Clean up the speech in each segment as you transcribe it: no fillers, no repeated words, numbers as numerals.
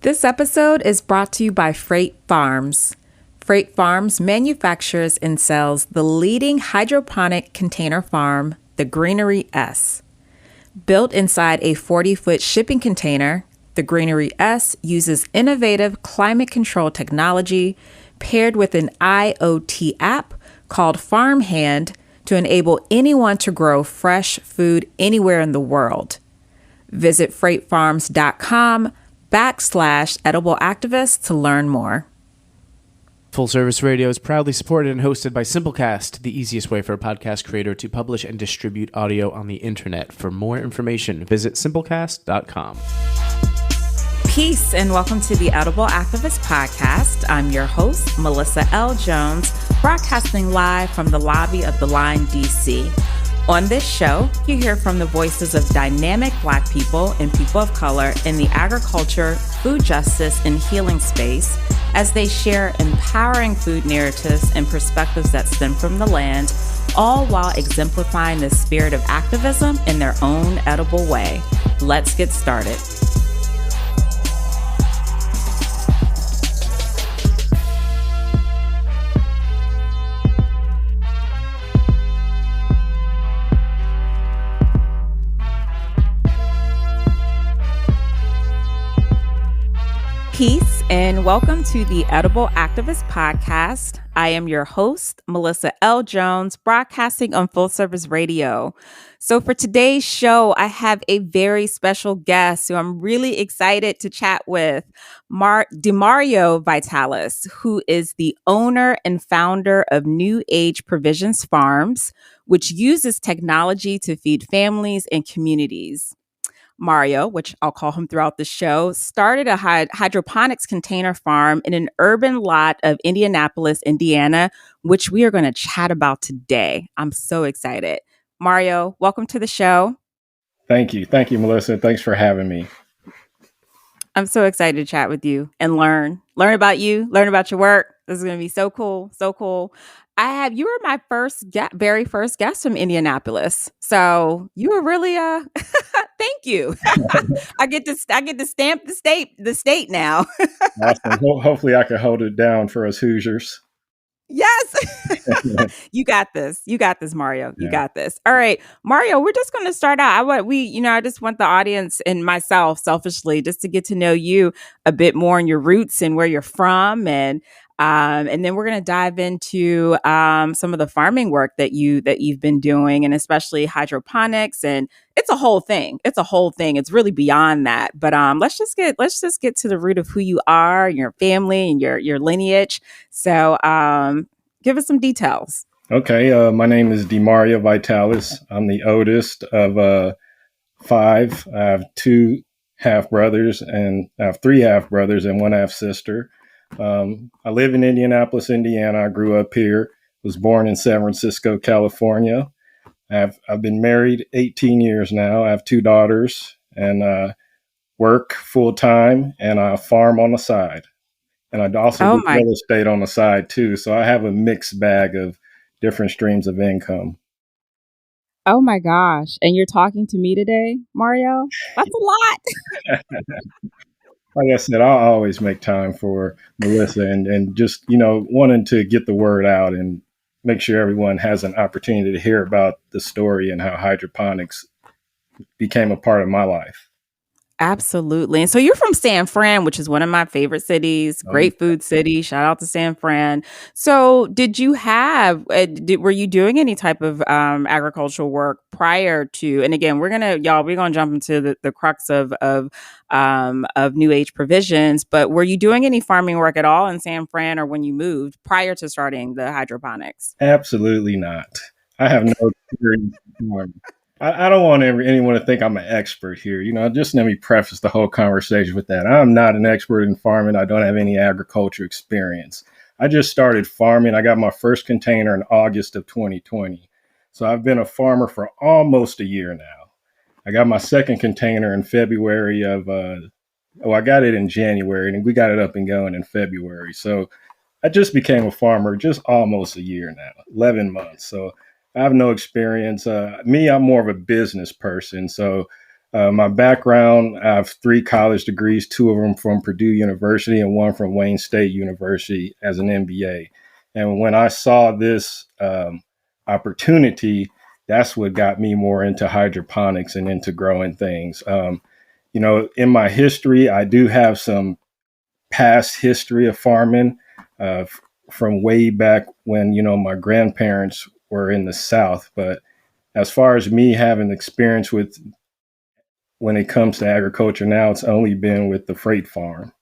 This episode is brought to you by Freight Farms. Freight Farms manufactures and sells the leading hydroponic container farm, the Greenery S. Built inside a 40-foot shipping container, the Greenery S uses innovative climate control technology paired with an IoT app called FarmHand to enable anyone to grow fresh food anywhere in the world. Visit freightfarms.com/edible activists to learn more. Full Service Radio is proudly supported and hosted by Simplecast, the easiest way for a podcast creator to publish and distribute audio on the internet. For more information, visit simplecast.com. Peace and welcome to the Edible Activist Podcast. I'm your host, Melissa L. Jones, broadcasting live from the lobby of the Line, D.C. On this show, you hear from the voices of dynamic Black people and people of color in the agriculture, food justice, and healing space as they share empowering food narratives and perspectives that stem from the land, all while exemplifying the spirit of activism in their own edible way. Let's get started. Peace and welcome to the Edible Activist Podcast. I am your host, Melissa L. Jones, broadcasting on Full Service Radio. So for today's show, I have a very special guest who I'm really excited to chat with, Demario Vitalis, who is the owner and founder of New Age Provisions Farms, which uses technology to feed families and communities. Mario, which I'll call him throughout the show, started a hydroponics container farm in an urban lot of Indianapolis, Indiana, which we are going to chat about today. I'm so excited. Mario, welcome to the show. Thank you. Thank you, Melissa. Thanks for having me. I'm so excited to chat with you and learn about you, learn about your work. This is going to be so cool. So cool. You were my very first guest from Indianapolis. So you were really, thank you. I get to stamp the state now. Awesome. Hopefully I can hold it down for us Hoosiers. Yes. You got this, Mario. You got this. All right, Mario, we're just going to start out. I just want the audience and myself selfishly just to get to know you a bit more and your roots and where you're from. And then we're going to dive into some of the farming work that you've been doing, and especially hydroponics. And it's a whole thing. It's really beyond that. But let's just get to the root of who you are, your family, and your lineage. So give us some details. Okay. My name is Demario Vitalis. I'm the oldest of 5. I have 2 half brothers, and I have 3 half brothers and 1 half sister. I live in Indianapolis, Indiana. I grew up here, was born in San Francisco, California. I've been married 18 years now. I have 2 daughters and work full time, and I farm on the side. And I also do real estate on the side too. So I have a mixed bag of different streams of income. Oh my gosh. And you're talking to me today, Mario? That's a lot. Like I said, I'll always make time for Melissa and just, wanting to get the word out and make sure everyone has an opportunity to hear about the story and how hydroponics became a part of my life. Absolutely. And so you're from San Fran, which is one of my favorite cities, great food city. Shout out to San Fran. So did you were you doing any type of agricultural work prior to, and again, we're going to jump into the crux of New Age Provisions, but were you doing any farming work at all in San Fran or when you moved prior to starting the hydroponics? Absolutely not. I have no experience in farming. I don't want anyone to think I'm an expert here. Just let me preface the whole conversation with that. I'm not an expert in farming. I don't have any agriculture experience. I just started farming. I got my first container in August of 2020. So I've been a farmer for almost a year now. I got my second container in February I got it in January, and we got it up and going in February. So I just became a farmer just almost a year now, 11 months. So I have no experience. I'm more of a business person. So My background, I have 3 college degrees, 2 of them from Purdue University and 1 from Wayne State University as an MBA. And when I saw this opportunity, that's what got me more into hydroponics and into growing things. In my history, I do have some past history of farming uh, from way back when, my grandparents were in the South. But as far as me having experience with when it comes to agriculture now, it's only been with the freight farm.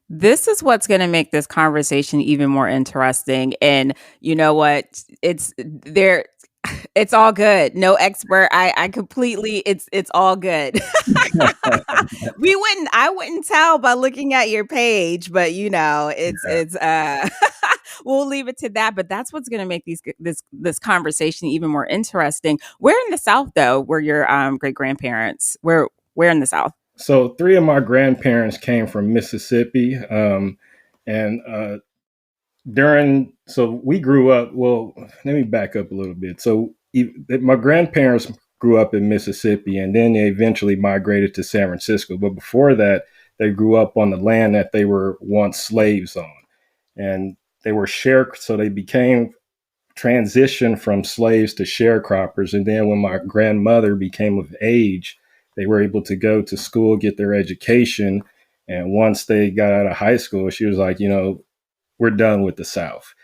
This is what's going to make this conversation even more interesting. And you know what? It's there. It's all good. No expert. I completely. It's all good. I wouldn't tell by looking at your page, but it's we'll leave it to that. But that's what's going to make this conversation even more interesting. Where in the South though? Were your great grandparents? Where in the South? So 3 of my grandparents came from Mississippi, and so we grew up. Well, let me back up a little bit. So my grandparents grew up in Mississippi, and then they eventually migrated to San Francisco. But before that, they grew up on the land that they were once slaves on, and they were so they became transitioned from slaves to sharecroppers. And then when my grandmother became of age, they were able to go to school, get their education. And once they got out of high school, she was like, we're done with the South.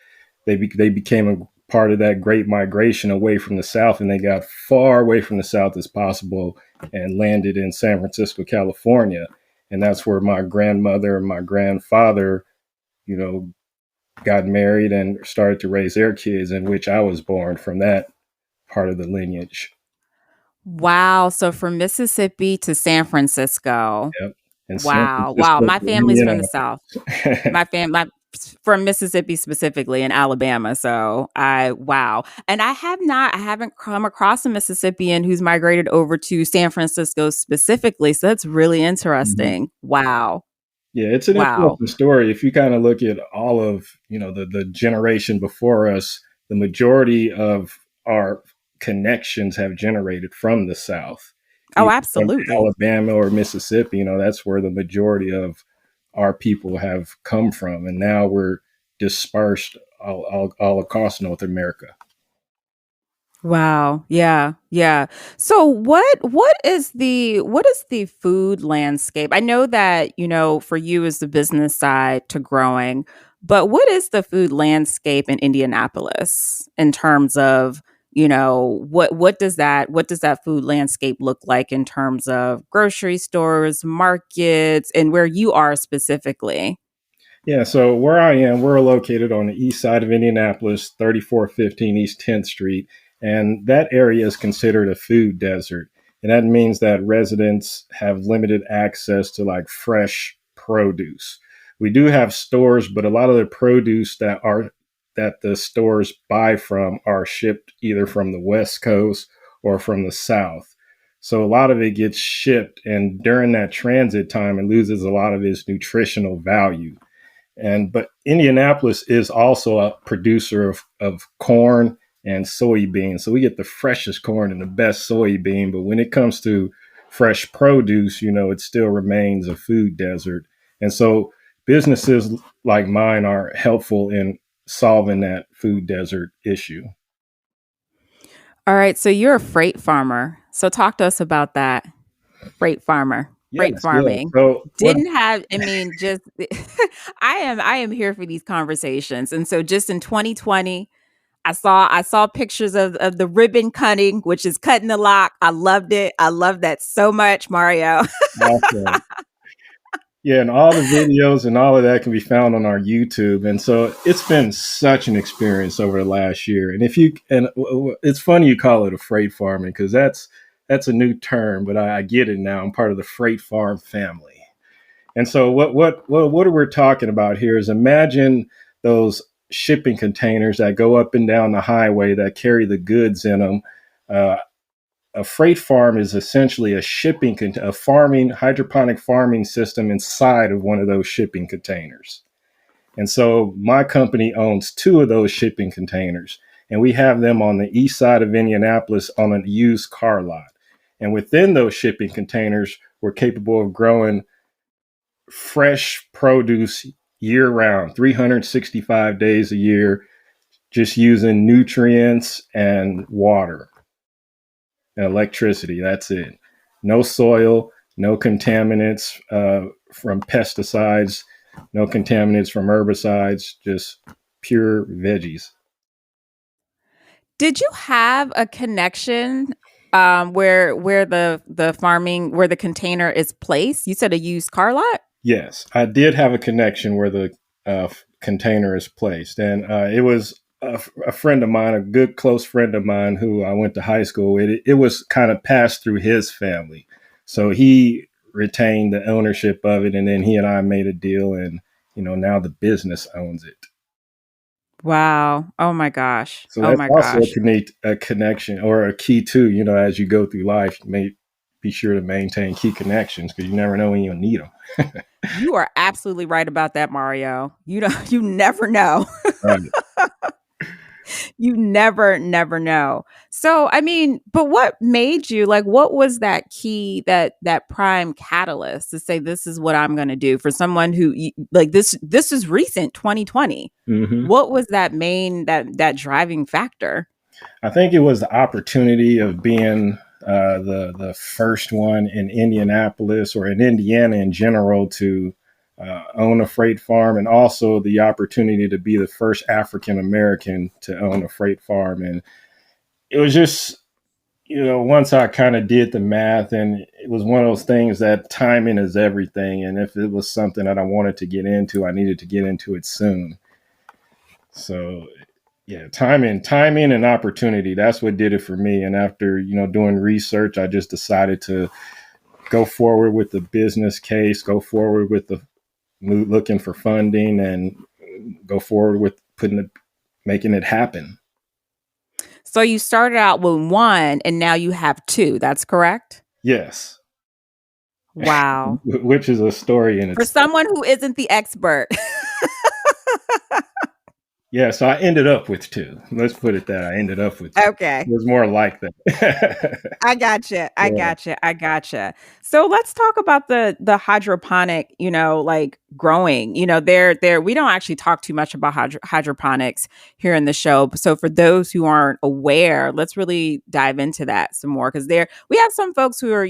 They became a part of that great migration away from the South, and they got far away from the South as possible and landed in San Francisco, California. And that's where my grandmother and my grandfather, got married and started to raise their kids, in which I was born from that part of the lineage. Wow. So from Mississippi to San Francisco. Yep. And San Wow. Wow. Francisco My to family's from the Indianapolis. South. My from Mississippi specifically in Alabama. So wow. And I haven't come across a Mississippian who's migrated over to San Francisco specifically. So that's really Mhm. interesting. Wow. Yeah, it's an Wow. interesting story. If you kind of look at all of, the generation before us, the majority of our connections have generated from the South, Oh, either from absolutely. Alabama or Mississippi. That's where the majority of our people have come from. And now we're dispersed all across North America. Wow. Yeah. Yeah. So what is the food landscape? I know that, for you is the business side to growing, but what is the food landscape in Indianapolis in terms of, what does that food landscape look like in terms of grocery stores, markets, and where you are specifically? Yeah, so where I am, we're located on the east side of Indianapolis, 3415 East 10th Street, and that area is considered a food desert. And that means that residents have limited access to like fresh produce. We do have stores, but a lot of the produce that the stores buy from are shipped either from the West Coast or from the South. So a lot of it gets shipped, and during that transit time, it loses a lot of its nutritional value. But Indianapolis is also a producer of corn and soybeans. So we get the freshest corn and the best soybean. But when it comes to fresh produce, it still remains a food desert. And so businesses like mine are helpful in solving that food desert issue. All right. So you're a freight farmer. So talk to us about that. Freight Yes, yes. farming. So what Didn't have, I mean, just I am here for these conversations. And so just in 2020, I saw pictures of the ribbon cutting, which is cutting the lock. I loved it. I love that so much, Mario. awesome. Yeah, and all the videos and all of that can be found on our YouTube. And so it's been such an experience over the last year. And it's funny you call it a freight farming because that's a new term, but I get it now. I'm part of the freight farm family. And so what we're talking about here is imagine those shipping containers that go up and down the highway that carry the goods in them. Uh, a freight farm is essentially a farming hydroponic farming system inside of one of those shipping containers. And so my company owns 2 of those shipping containers, and we have them on the east side of Indianapolis on a used car lot. And within those shipping containers, we're capable of growing fresh produce year round, 365 days a year, just using nutrients and water and electricity. That's it. No soil, no contaminants from pesticides, no contaminants from herbicides, just pure veggies. Did you have a connection where the farming where the container is placed? You said a used car lot? Yes, I did have a connection where the container is placed. And it was a friend of mine, a good close friend of mine who I went to high school with. It was kind of passed through his family. So he retained the ownership of it. And then he and I made a deal. And, now the business owns it. Wow. Oh my gosh. So Oh that's my also gosh. a connection or a key too, as you go through life, you may be sure to maintain key connections because you never know when you'll need them. You are absolutely right about that, Mario. You never know. Right. You never know. So, I mean, but what made you what was that key, that prime catalyst to say this is what I'm going to do for someone who this is recent 2020. Mm-hmm. What was that main that driving factor? I think it was the opportunity of being the first one in Indianapolis or in Indiana in general to own a freight farm, and also the opportunity to be the first African American to own a freight farm. And it was just, once I kind of did the math, and it was one of those things that timing is everything. And if it was something that I wanted to get into, I needed to get into it soon. So yeah, timing and opportunity. That's what did it for me. And after, doing research, I just decided to go forward with the business case, go forward with the looking for funding, and go forward with making it happen. So you started out with one and now you have two. That's correct? Yes. Wow. Which is a story in itself. For someone who isn't the expert. Yeah, so I ended up with two. Let's put it that I ended up with two. Okay. It was more like that. I gotcha. So let's talk about the hydroponic, growing. There we don't actually talk too much about hydroponics here in the show. So for those who aren't aware, let's really dive into that some more, because we have some folks who are,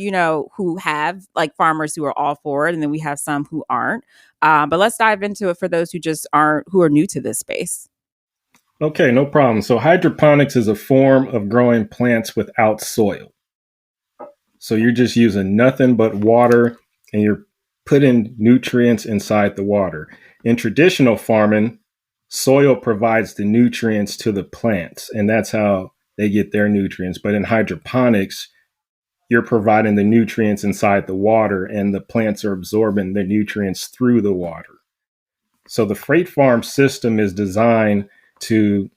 who have farmers who are all for it, and then we have some who aren't. But let's dive into it for those who are new to this space. Okay, no problem. So hydroponics is a form of growing plants without soil. So you're just using nothing but water, and you're putting nutrients inside the water. In traditional farming, soil provides the nutrients to the plants, and that's how they get their nutrients. But in hydroponics, you're providing the nutrients inside the water, and the plants are absorbing the nutrients through the water. So the freight farm system is designed to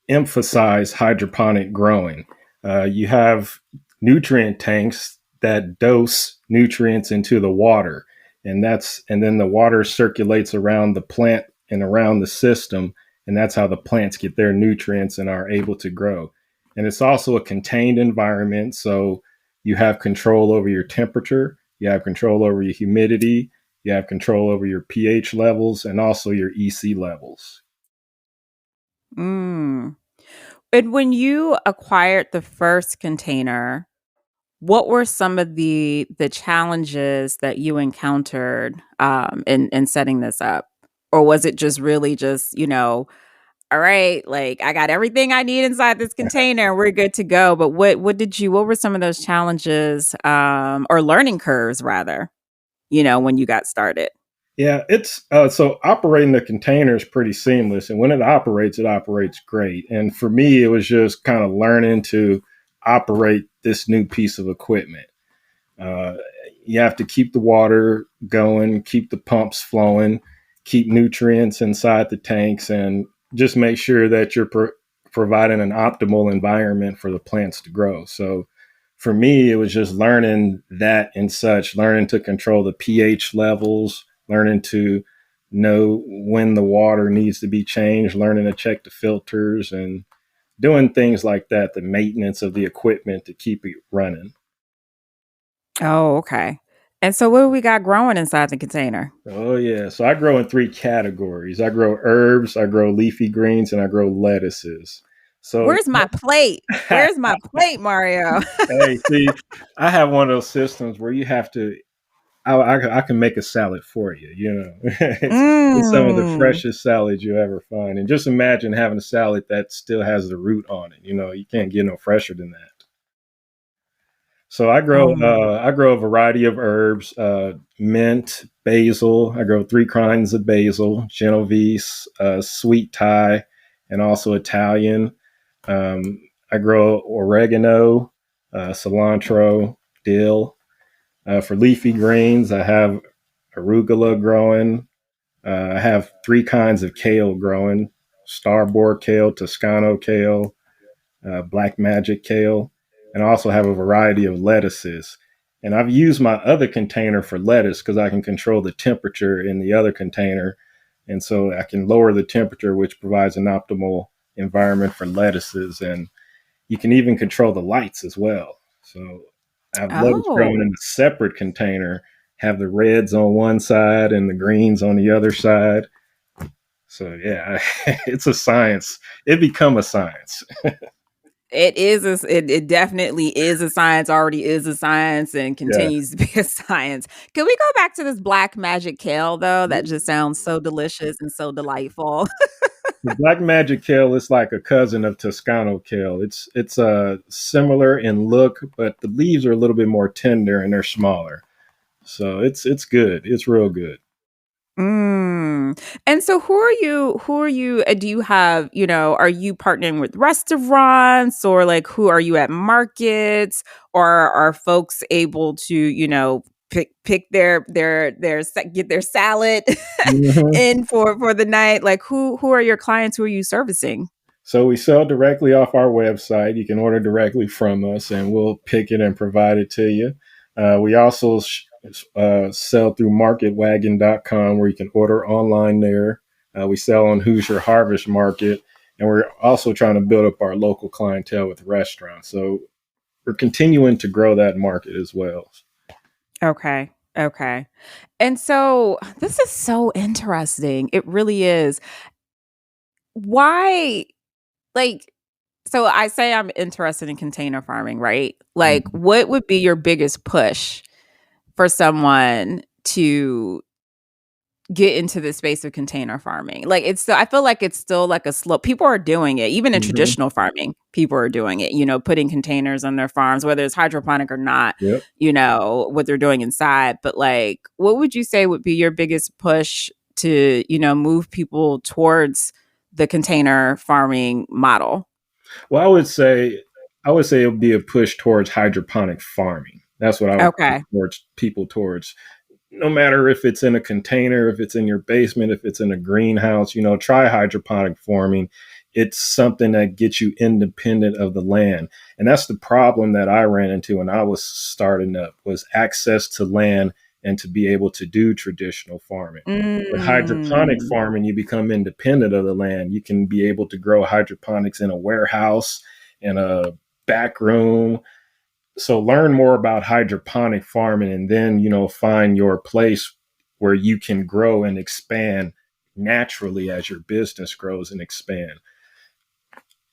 emphasize hydroponic growing. You have nutrient tanks that dose nutrients into the water, and then the water circulates around the plant and around the system, and that's how the plants get their nutrients and are able to grow. And it's also a contained environment, so you have control over your temperature, you have control over your humidity, you have control over your pH levels, and also your EC levels. And when you acquired the first container, what were some of the challenges that you encountered in setting this up? Or was it just really all right, I got everything I need inside this container, we're good to go. But what were some of those challenges or learning curves rather, when you got started? Yeah, it's so operating the container is pretty seamless. And when it operates great. And for me, it was just kind of learning to operate this new piece of equipment. You have to keep the water going, keep the pumps flowing, keep nutrients inside the tanks, and just make sure that you're providing an optimal environment for the plants to grow. So for me, it was just learning that and such, learning to control the pH levels, learning to know when the water needs to be changed, learning to check the filters, and doing things like that, the maintenance of the equipment to keep it running. Oh, okay. And so what do we got growing inside the container? Oh yeah. So I grow in three categories. I grow herbs, I grow leafy greens, and I grow lettuces. So Where's my plate? Where's my plate, Mario? hey, see, I have one of those systems where you have to. I can make a salad for you. You know, it's some of the Mm. freshest salads you ever find. And just imagine having a salad that still has the root on it. You know, you can't get no fresher than that. So Oh my. I grow a variety of herbs, mint, basil. I grow three kinds of basil: Genovese, sweet Thai, and also Italian. I grow oregano, cilantro, dill. For leafy greens, I have arugula growing. I have three kinds of kale growing: starboard kale, Toscano kale, black magic kale, and I also have a variety of lettuces. And I've used my other container for lettuce because I can control the temperature in the other container. And so I can lower the temperature, which provides an optimal environment for lettuces. And you can even control the lights as well. So I have lettuce growing in Oh. a separate container, have the reds on one side and the greens on the other side. So yeah, it's a science. It become a science. It definitely is a science, already is a science, and Yeah. continues to be a science. Can we go back to this black magic kale though? That just sounds so delicious and so delightful. The black magic kale is like a cousin of Toscano kale. It's similar in look, but the leaves are a little bit more tender and they're smaller. So it's good. It's real good. Mm. And so who are you do you have, are you partnering with restaurants or like who are you at markets or are folks able to, pick get their salad Mhm. in for the night? Like who are your clients? Who are you servicing? So we sell directly off our website. You can order directly from us, and we'll pick it and provide it to you. We also sell through marketwagon.com where you can order online there. We sell on Hoosier Harvest Market, and we're also trying to build up our local clientele with restaurants. So we're continuing to grow that market as well. Okay. Okay. And so this is so interesting. It really is. Why like so I say I'm interested in container farming, right? Like Mhm. what would be your biggest push for someone to get into the space of container farming? Like it's still I feel like it's still like a slow people are doing it. Even in Mhm. traditional farming, people are doing it, putting containers on their farms, whether it's hydroponic or not, Yep. what they're doing inside. But like what would you say would be your biggest push to, move people towards the container farming model? Well, I would say it would be a push towards hydroponic farming. That's what I would push Okay. towards people towards. No matter if it's in a container, if it's in your basement, if it's in a greenhouse, try hydroponic farming. It's something that gets you independent of the land. And that's the problem that I ran into when I was starting up was access to land and to be able to do traditional farming. With hydroponic Mm. farming, you become independent of the land. You can be able to grow hydroponics in a warehouse, in a back room. So learn more about hydroponic farming and then, find your place where you can grow and expand naturally as your business grows and expand.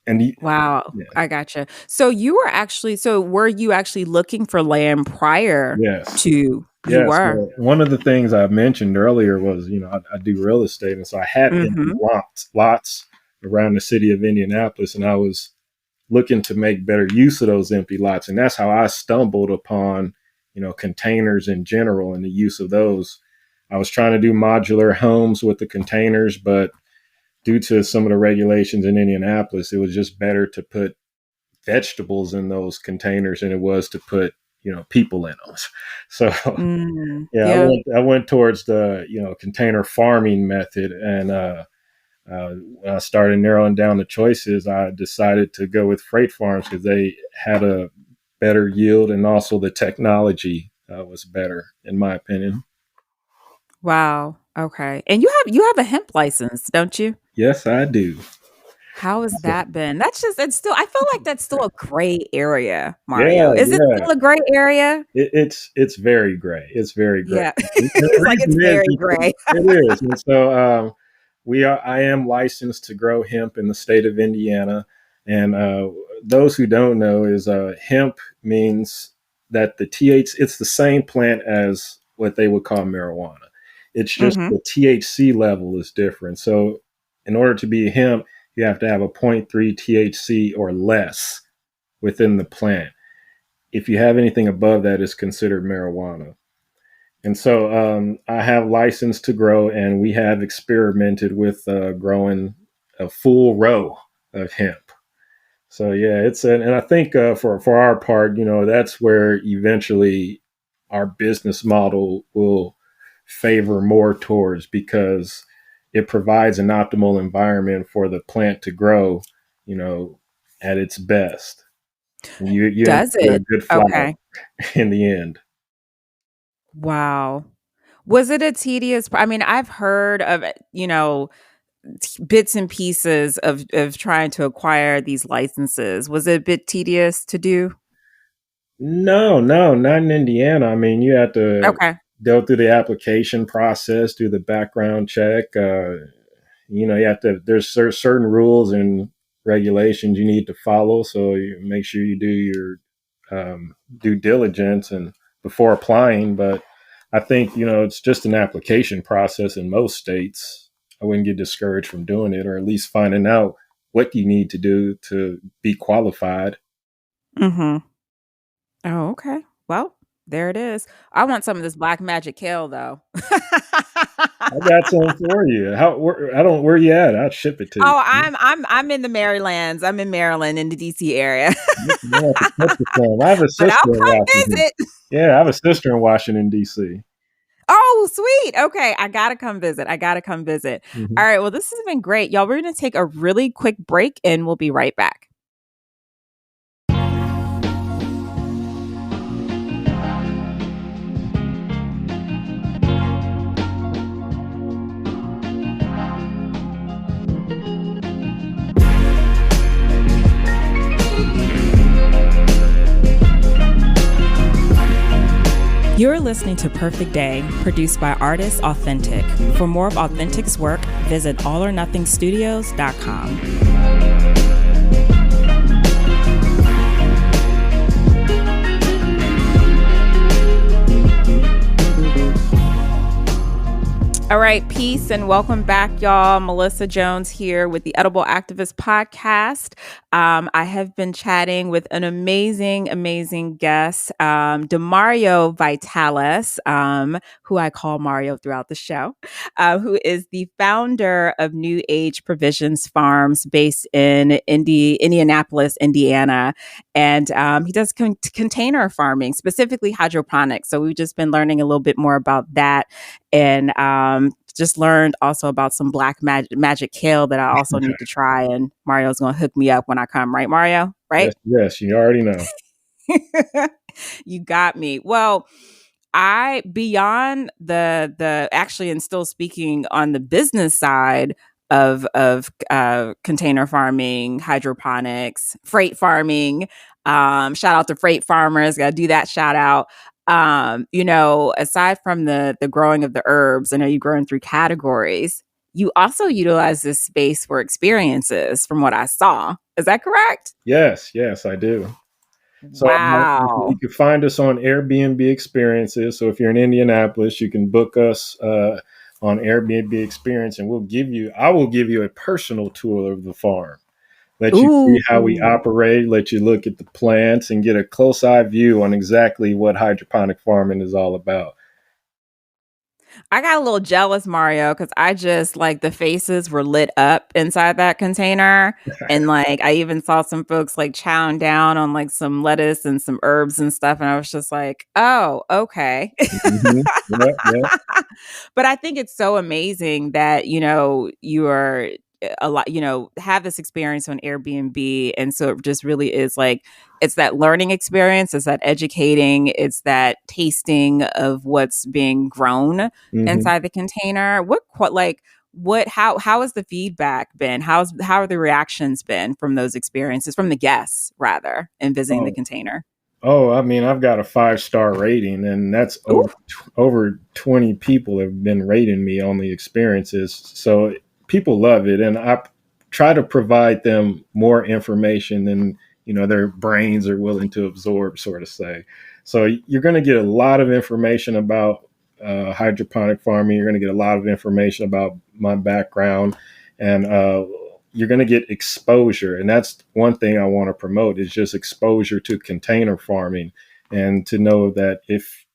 And Wow, yeah, I gotcha. So were you actually looking for land prior yes. to you Yes. were? Well, one of the things I mentioned earlier was, I do real estate. And so I had empty Mhm. lots around the city of Indianapolis. And I was looking to make better use of those empty lots. And that's how I stumbled upon, containers in general and the use of those. I was trying to do modular homes with the containers, but due to some of the regulations in Indianapolis, it was just better to put vegetables in those containers than it was to put, people in them. So Mm, yeah, yeah. I went towards the, container farming method. And when I started narrowing down the choices, I decided to go with freight farms because they had a better yield and also the technology was better, in my opinion. Wow, okay. And you have a hemp license, don't you? Yes, I do. How has So, that been? It's still, I feel like that's still a gray area, yeah, Mario. Is it yeah. still a gray area? It's very gray. It's very gray. Yeah. And the It's like it's reason is very because gray. it is. And so I am licensed to grow hemp in the state of Indiana. And those who don't know is hemp means that it's the same plant as what they would call marijuana. It's just Hmm. the THC level is different. So in order to be hemp, you have to have a zero point 0.3 THC or less within the plant. If you have anything above that, it's considered marijuana. And so I have license to grow, and we have experimented with growing a full row of hemp. So yeah, and I think for our part, that's where eventually our business model will favor more towards, because it provides an optimal environment for the plant to grow, you know, at its best. You end up Does with a it? good flower Okay. in the end. Wow. Was it a tedious? I mean, I've heard of, bits and pieces of trying to acquire these licenses. Was it a bit tedious to do? No, no, not in Indiana. I mean, you have to Okay. go through the application process, do the background check. You have to, there's certain rules and regulations you need to follow. So you make sure you do your due diligence and before applying. But I think, it's just an application process in most states. I wouldn't get discouraged from doing it, or at least finding out what you need to do to be qualified. Mm-hmm. Oh, okay. Well, there it is. I want some of this black magic kale though. I got some for you. Where you at? I'll ship it to you. Oh, I'm in the Marylands. I'm in Maryland in the DC area. You have to touch the phone. I have a But sister I'll in come Washington. visit. Yeah, I have a sister in Washington, D.C. Oh, sweet. Okay, I gotta come visit. I gotta come visit. Hmm. All right. Well, this has been great, y'all. We're gonna take a really quick break, and we'll be right back. You're listening to Perfect Day, produced by Artists Authentic. For more of Authentic's work, visit allornothingstudios.com. All right, peace and welcome back, y'all. Melissa Jones here with the Edible Activist Podcast. I have been chatting with an amazing guest, DeMario Vitalis, who I call Mario throughout the show, who is the founder of New Age Provisions Farms based in Indianapolis, Indiana. And he does container farming, specifically hydroponics. So we've just been learning a little bit more about that, and just learned also about some black magic kale that I also need to try. And Mario's going to hook me up when I come, right, Mario? Right? Yes, yes, you already know. You got me. Well, I beyond the actually, and still speaking on the business side of container farming, hydroponics, freight farming. Shout out to freight farmers. Got to do that shout out. Aside from the growing of the herbs, I know you're growing through categories. You also utilize this space for experiences, from what I saw. Is that correct? Yes, yes, I do. So Wow. you can find us on Airbnb Experiences. So if you're in Indianapolis, you can book us on Airbnb Experience, and I will give you a personal tour of the farm. Let you see how we Ooh. operate, let you look at the plants and get a close eye view on exactly what hydroponic farming is all about. I got a little jealous, Mario, because I just like the faces were lit up inside that container. And like I even saw some folks like chowing down on like some lettuce and some herbs and stuff. And I was just like, oh, okay. Mm-hmm. Yeah, yeah. But I think it's so amazing that, you are a lot, have this experience on Airbnb. And so it just really is like, it's that learning experience, it's that educating, it's that tasting of what's being grown Mm-hmm. inside the container. how has the feedback been? How are the reactions been from those experiences, from the guests rather, in visiting the Oh, container? oh, I mean, I've got a 5-star rating, and that's Ooh. over 20 people have been rating me on the experiences. So people love it, and I try to provide them more information than their brains are willing to absorb, sort of say. So you're going to get a lot of information about hydroponic farming. You're going to get a lot of information about my background, and you're going to get exposure. And that's one thing I want to promote is just exposure to container farming, and to know that if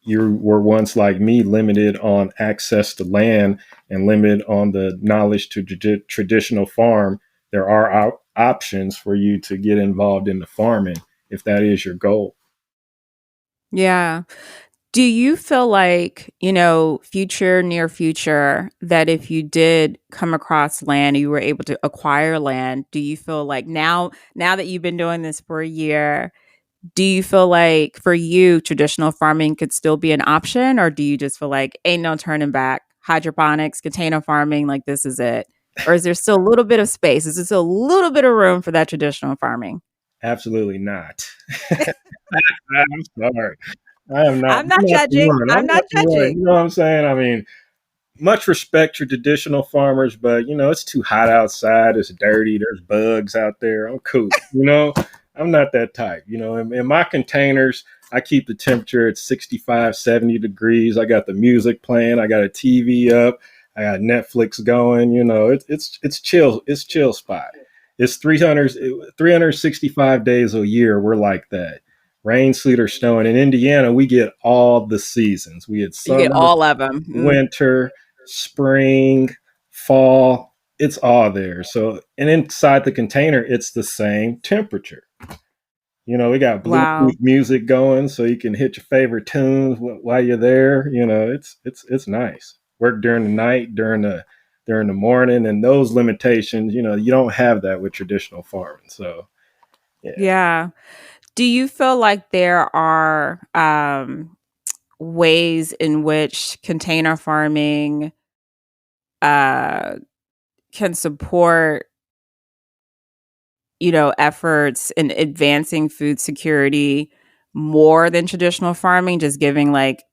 you were once like me, limited on access to land and limited on the knowledge to traditional farm, there are options for you to get involved in the farming if that is your goal. Yeah. Do you feel like, near future, that if you did come across land, you were able to acquire land, do you feel like now that you've been doing this for a year, do you feel like for you, traditional farming could still be an option? Or do you just feel like ain't no turning back? Hydroponics, container farming, like this is it? Or is there still a little bit of space? Is there still a little bit of room for that traditional farming? Absolutely not. I'm sorry. I am not. I'm not I'm not the judging. one. I'm I'm not not the one. judging. You know what I'm saying? I mean, much respect to traditional farmers, but it's too hot outside. It's dirty. There's bugs out there. I'm cool. I'm not that type. In my containers, I keep the temperature at 65, 70 degrees. I got the music playing. I got a TV up. I got Netflix going. It's chill. It's chill spot. It's 365 days a year. We're like that. Rain, sleet, or snow. And in Indiana, we get all the seasons. We get You get summer, all of them. winter, spring, fall. It's all there. So, and inside the container, it's the same temperature. We got Wow. Bluetooth music going, so you can hit your favorite tunes while you're there. It's nice. Work during the night, during the morning, and those limitations. You don't have that with traditional farming. So, yeah. Yeah. Do you feel like there are ways in which container farming uh, can support, efforts in advancing food security more than traditional farming? Just giving like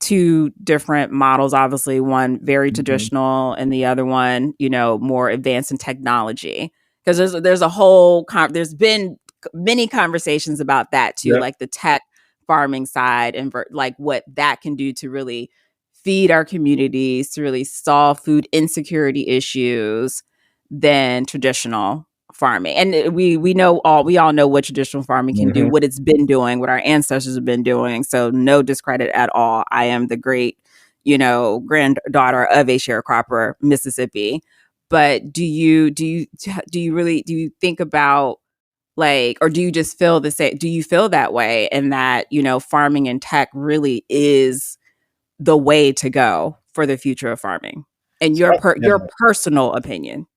two different models, obviously, one very Mhm. traditional and the other one, more advanced in technology. Because there's a whole there's been many conversations about that too, Yep. like the tech farming side and like what that can do to really feed our communities, to really solve food insecurity issues than traditional farming. And we all know what traditional farming can do, Mhm. what it's been doing, what our ancestors have been doing. So no discredit at all. I am the great, granddaughter of a sharecropper, Mississippi. But do you think about, like, or do you just feel the same? Do you feel that way, and that farming and tech really is the way to go for the future of farming? And So, your personal opinion.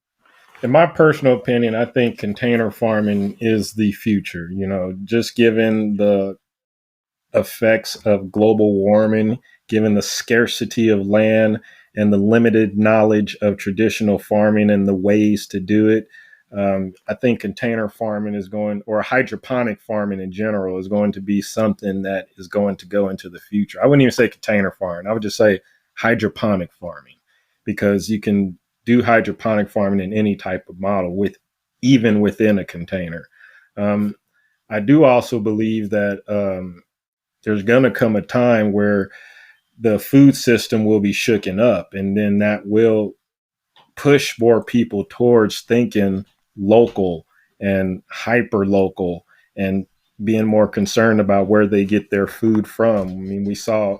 in my personal opinion, I think container farming is the future. Just given the effects of global warming, given the scarcity of land and the limited knowledge of traditional farming and the ways to do it. I think container farming or hydroponic farming in general, is going to be something that is going to go into the future. I wouldn't even say container farming. I would just say hydroponic farming, because you can do hydroponic farming in any type of model, even within a container. Um, I do also believe that there's going to come a time where the food system will be shooken up, and then that will push more people towards thinking local and hyper local, and being more concerned about where they get their food from. I mean, we saw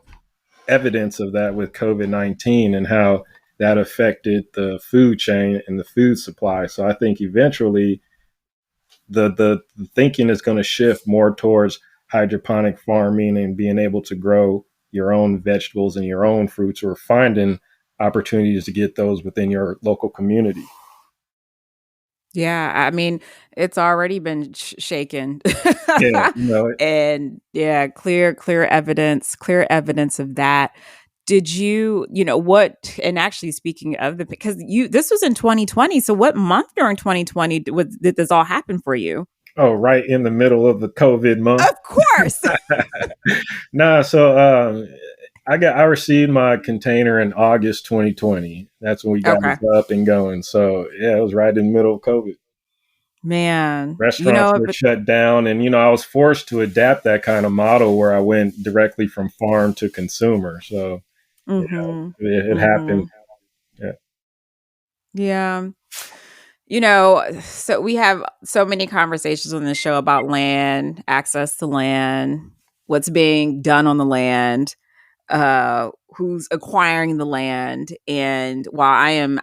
evidence of that with COVID-19 and how that affected the food chain and the food supply. So I think eventually the thinking is going to shift more towards hydroponic farming and being able to grow your own vegetables and your own fruits, or finding opportunities to get those within your local community. Yeah, I mean, it's already been shaken. Yeah, And yeah, clear evidence of that. did you, what, and actually speaking of because this was in 2020. So what month during 2020 did this all happen for you? Oh, right in the middle of the COVID month. Of course. Nah, so I received my container in August 2020. That's when we got Okay. it up and going. So yeah, it was right in the middle of COVID. Man, Restaurants were shut down, and I was forced to adapt that kind of model where I went directly from farm to consumer. So it happened. Yeah. Yeah. So we have so many conversations on this show about land, access to land, what's being done on the land, who's acquiring the land. And while I am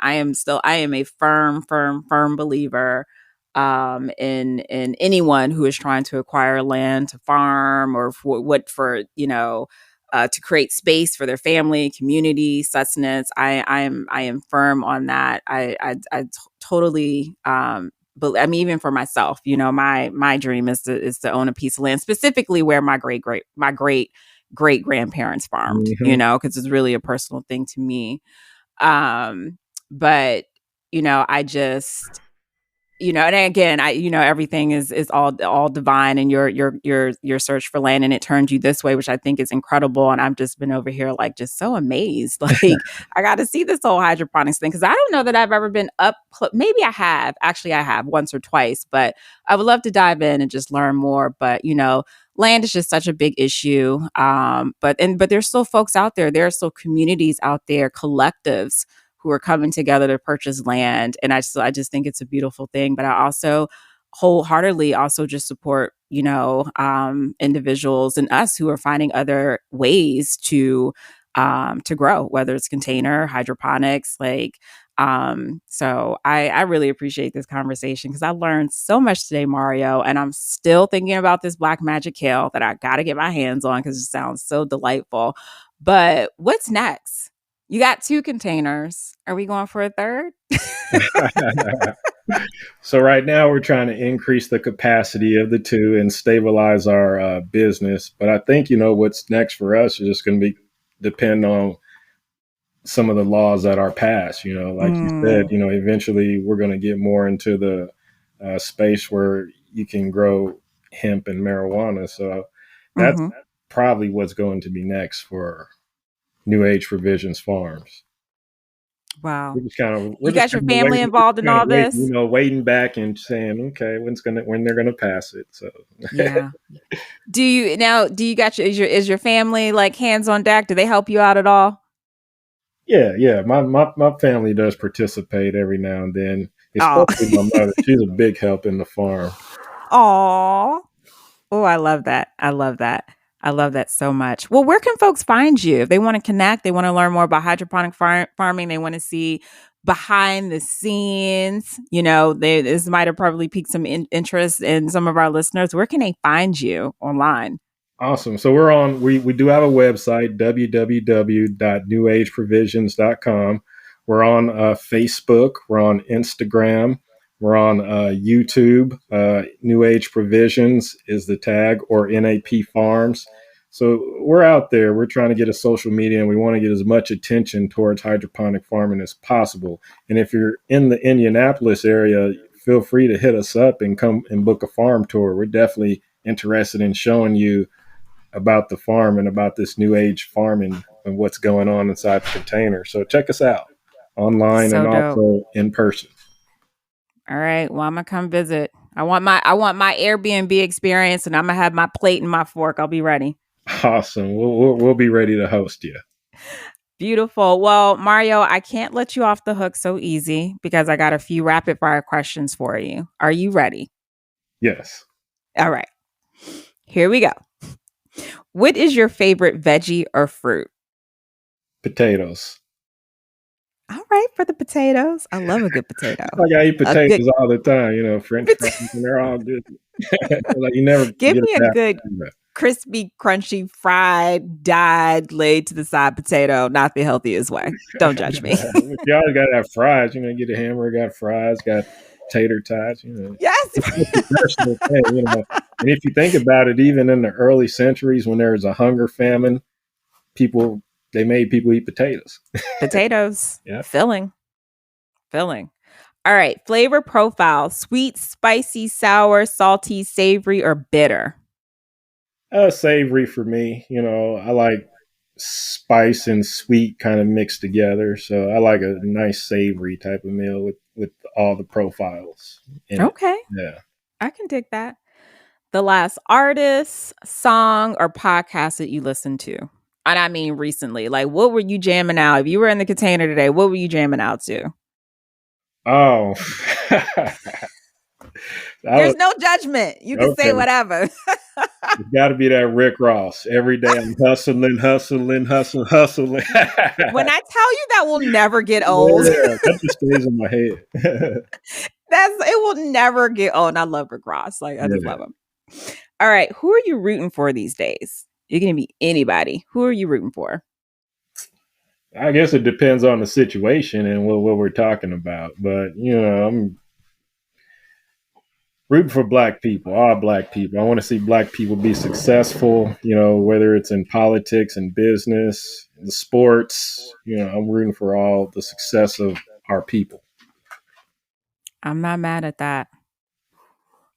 a firm believer in anyone who is trying to acquire land to farm or to create space for their family, community, sustenance. I am firm on that. I totally but I mean, even for myself, my dream is to own a piece of land, specifically where my great grandparents farmed, because it's really a personal thing to me. But I just, and again, everything is all divine, and your search for land, and it turned you this way, which I think is incredible. And I've just been over here like just so amazed. Like I got to see this whole hydroponics thing, because I don't know that I've ever been up. Maybe I have. Actually, I have once or twice, but I would love to dive in and just learn more. But land is just such a big issue. But there's still folks out there. There are still communities out there, collectives who are coming together to purchase land. And I just think it's a beautiful thing. But I also wholeheartedly also just support, individuals and us who are finding other ways to grow, whether it's container, hydroponics, so I really appreciate this conversation, because I learned so much today, Mario, and I'm still thinking about this black magic kale that I got to get my hands on because it sounds so delightful. But what's next? You got 2 containers. Are we going for a third? So right now we're trying to increase the capacity of the 2 and stabilize our business. But I think, what's next for us is just going to depend on some of the laws that are passed. Like you said, eventually we're going to get more into the space where you can grow hemp and marijuana. So that's probably what's going to be next for New Age Provisions Farms. Wow. You got your family involved in all this? Waiting back and saying, okay, when they're going to pass it. So yeah. Do you got is your family like hands on deck? Do they help you out at all? Yeah. My family does participate every now and then, especially my mother. She's a big help in the farm. Aw. Oh, I love that. I love that so much. Well, where can folks find you if they want to connect? They want to learn more about hydroponic farming. They want to see behind the scenes. This might have probably piqued some interest in some of our listeners. Where can they find you online? Awesome. So we do have a website, www.newageprovisions.com. We're on Facebook. We're on Instagram. We're on YouTube. New Age Provisions is the tag, or NAP Farms. So we're out there. We're trying to get a social media, and we want to get as much attention towards hydroponic farming as possible. And if you're in the Indianapolis area, feel free to hit us up and come and book a farm tour. We're definitely interested in showing you about the farm and about this new age farming and what's going on inside the container. So check us out online and also in person. All right. Well, I'm gonna come visit. I want my Airbnb experience, and I'm gonna have my plate and my fork. I'll be ready. Awesome. We'll be ready to host you. Beautiful. Well, Mario, I can't let you off the hook so easy, because I got a few rapid fire questions for you. Are you ready? Yes. All right. Here we go. What is your favorite veggie or fruit? Potatoes. All right, for the potatoes. I love a good potato. Like I eat potatoes all the time, French fries, and they're all good. Like you never give me a good crispy, crunchy, fried, dyed, laid to the side potato, not the healthiest way. Don't judge me. You always gotta have fries, get a hamburger, got fries, got tater tots, Yes. It's a personal thing, And if you think about it, even in the early centuries when there was a hunger famine, people, they made people eat potatoes. Potatoes. Yeah. Filling. All right. Flavor profile: sweet, spicy, sour, salty, savory, or bitter? Savory for me. I like spice and sweet kind of mixed together. So I like a nice savory type of meal with all the profiles in it. Okay. Yeah. I can dig that. The last artist, song, or podcast that you listened to? And I mean recently. Like, what were you jamming out? If you were in the container today, what were you jamming out to? Oh, There's no judgment. You can say whatever. It's got to be that Rick Ross. Every day I'm hustling. When I tell you that will never get old. Yeah, that just stays in my head. It will never get old. And I love Rick Ross. Like, I just love him. All right. Who are you rooting for these days? You're going to be anybody. Who are you rooting for? I guess it depends on the situation and what we're talking about. But, I'm rooting for Black people, all Black people. I want to see Black people be successful, whether it's in politics and business, the sports. I'm rooting for all the success of our people. I'm not mad at that.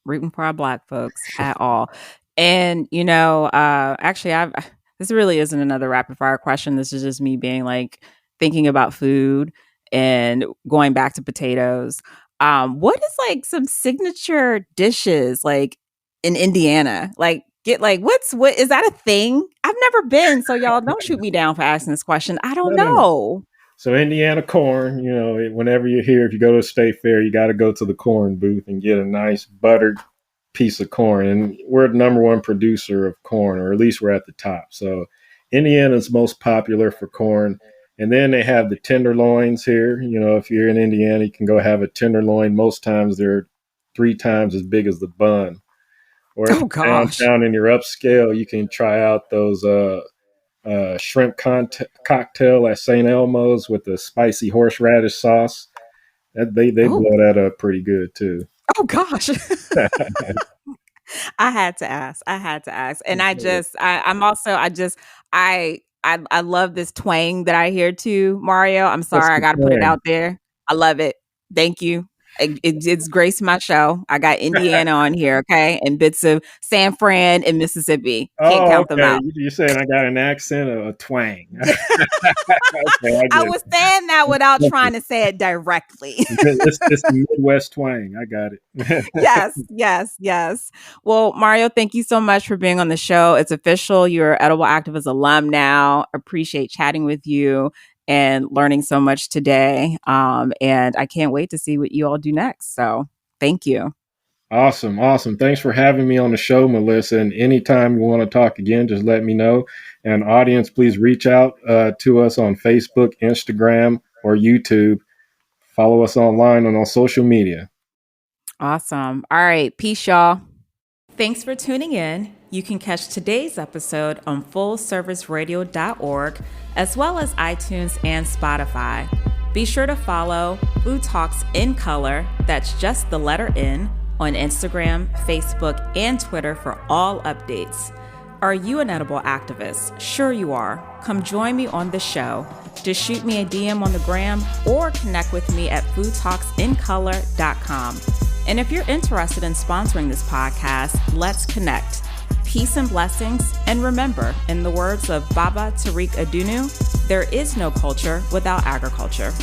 Rooting for our Black folks at all. And, actually, this really isn't another rapid fire question. This is just me being like thinking about food and going back to potatoes. What is like some signature dishes like in Indiana? Like what is that a thing? I've never been, so y'all don't shoot me down for asking this question. I don't know. So Indiana corn, whenever you're here, if you go to a state fair, you got to go to the corn booth and get a nice buttered piece of corn. And we're the number one producer of corn, or at least we're at the top. So Indiana's most popular for corn. And then they have the tenderloins here. If you're in Indiana, you can go have a tenderloin. Most times they're 3 times as big as the bun. Or down in your upscale, you can try out those shrimp cocktail at St. Elmo's with the spicy horseradish sauce. They blow that up pretty good too. Oh gosh. I had to ask. And I love this twang that I hear too, Mario. I'm sorry, I got to put it out there. I love it. Thank you. It's graced my show. I got Indiana on here, okay, and bits of San Fran and Mississippi. Can't count them out. You're saying I got an accent or a twang? I was saying that without trying to say it directly. It's the Midwest twang. I got it. Yes. Well, Mario, thank you so much for being on the show. It's official. You're an Edible Activist alum now. Appreciate chatting with you and learning so much today. And I can't wait to see what you all do next. So thank you. Awesome. Thanks for having me on the show, Melissa. And anytime you want to talk again, just let me know. And audience, please reach out to us on Facebook, Instagram, or YouTube. Follow us online and on social media. Awesome. All right. Peace, y'all. Thanks for tuning in. You can catch today's episode on fullserviceradio.org, as well as iTunes and Spotify. Be sure to follow Food Talks in Color, that's just the letter N, on Instagram, Facebook, and Twitter for all updates. Are you an edible activist? Sure you are. Come join me on the show. Just shoot me a DM on the gram or connect with me at foodtalksincolor.com. And if you're interested in sponsoring this podcast, let's connect. Peace and blessings. And remember, in the words of Baba Tariq Adunu, there is no culture without agriculture.